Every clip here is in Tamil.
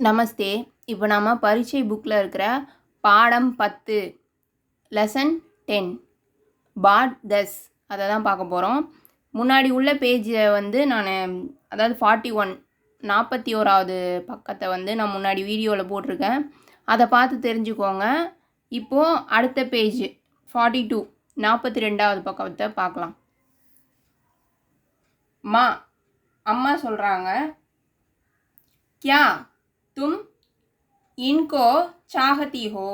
நமஸ்தே. இப்போ நாம் பரீட்சை புக்கில் இருக்கிற பாடம் 10 லெசன் 10 பாட் தஸ் அதை தான் பார்க்க போகிறோம். முன்னாடி உள்ள பேஜில் வந்து நான் அதாவது 41வது பக்கத்தை வந்து நான் முன்னாடி வீடியோவில் போட்டிருக்கேன். அதை பார்த்து தெரிஞ்சுக்கோங்க. இப்போது அடுத்த பேஜ் 42வது பக்கத்தை பார்க்கலாம். அம்மா சொல்கிறாங்க, கியா தும் இன்கோ சாகத்தி ஹோ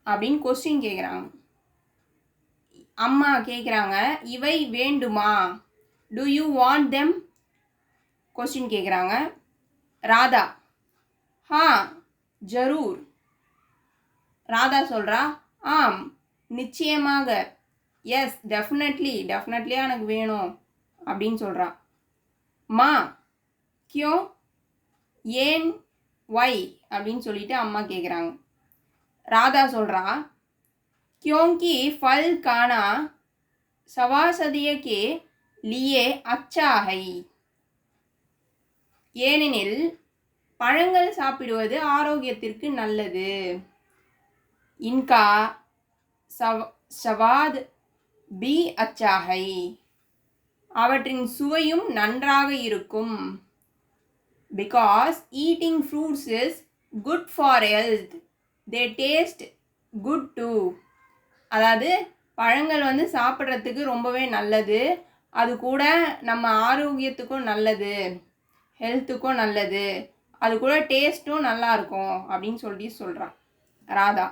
அப்படின்னு கொஸ்டின் கேட்குறாங்க. அம்மா கேட்குறாங்க, இவை வேண்டுமா, to you want them question கேட்குறாங்க. ராதா, ஹா ஜரூர். ராதா சொல்கிறா, ஆம் நிச்சயமாக, எஸ் டெஃபினெட்லியாக எனக்கு வேணும் அப்படின்னு சொல்கிறா. கியோ ஏன் ஒய் அப்படின்னு சொல்லிட்டு அம்மா கேட்குறாங்க. ராதா சொல்கிறா, क्योंकि फल खाना सवासदिय के लिए अच्छा है. ஏனெனில் பழங்கள் சாப்பிடுவது ஆரோக்கியத்திற்கு நல்லது. இன்கா சவாத் பி அச்சா ஹை. அவற்றின் சுவையும் நன்றாக இருக்கும். Because eating fruits is good for health. They taste good too. அதாவது பழங்கள் வந்து சாப்பிட்றதுக்கு ரொம்பவே நல்லது, அது கூட நம்ம ஆரோக்கியத்துக்கும் நல்லது, ஹெல்த்துக்கும் நல்லது, அது கூட டேஸ்ட்டும் நல்லாயிருக்கும் அப்படின்னு சொல்கிறான் ராதா.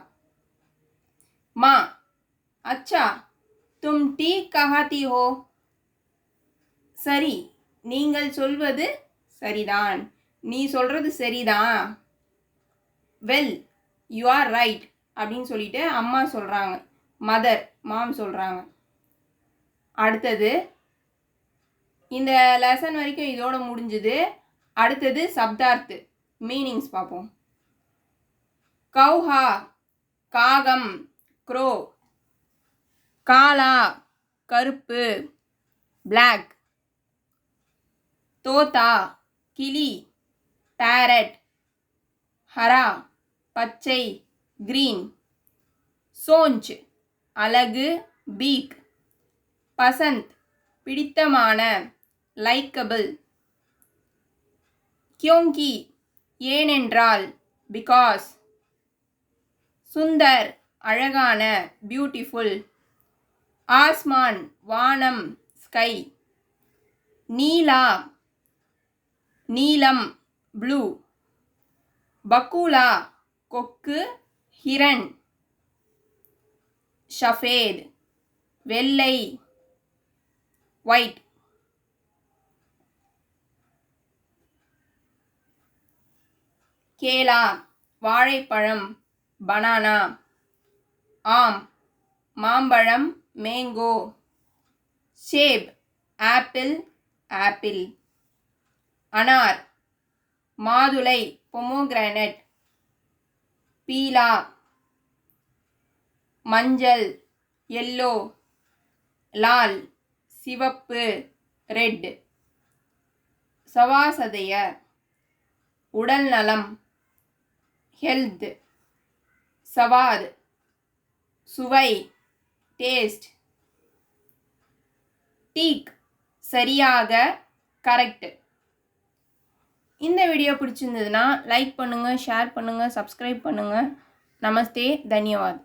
அச்சா தும் டீ கஹாத்தி ஹோ. சரி, நீங்கள் சொல்வது சரிதான், நீ சொல்கிறது சரிதான். வெல் யூ ஆர் ரைட் அப்படின்னு சொல்லிட்டு அம்மா சொல்கிறாங்க. மாம் சொல்கிறாங்க. அடுத்தது இந்த லெசன் வரைக்கும் இதோட முடிஞ்சுது. அடுத்தது சப்தார்த்து மீனிங்ஸ் பார்ப்போம். கௌஹா காகம் க்ரோ. காலா கருப்பு பிளாக். தோதா கிளி பேரட். ஹரா பச்சை கிரீன். சோஞ்ச் அழகு பீக். பசந்த் பிடித்தமான லைக்கபிள். கியோங்கி ஏனென்றால் பிகாஸ். சுந்தர் அழகான பியூட்டிஃபுல். ஆஸ்மான் வானம் ஸ்கை. நீலா நீலம் ப்ளூ. பக்கூலா கொக்கு ஹிரண். ஷஃபேத் வெள்ளை ஒயிட். கேலா வாழைப்பழம் பனானா. ஆம் மாம்பழம் மேங்கோ. Shape apple. அனார் மாதுளை பொமோகிரானட். பீலா மஞ்சள் எல்லோ. லால் சிவப்பு ரெட். சவாசதைய உடல் நலம் ஹெல்த். சவாத் சுவை டேஸ்ட். டீக் சரியாக கரெக்ட். இந்த வீடியோ பிடிச்சிருந்ததுன்னா லைக் பண்ணுங்கள், ஷேர் பண்ணுங்கள், சப்ஸ்கிரைப் பண்ணுங்கள். நமஸ்தே, தன்யவாத்.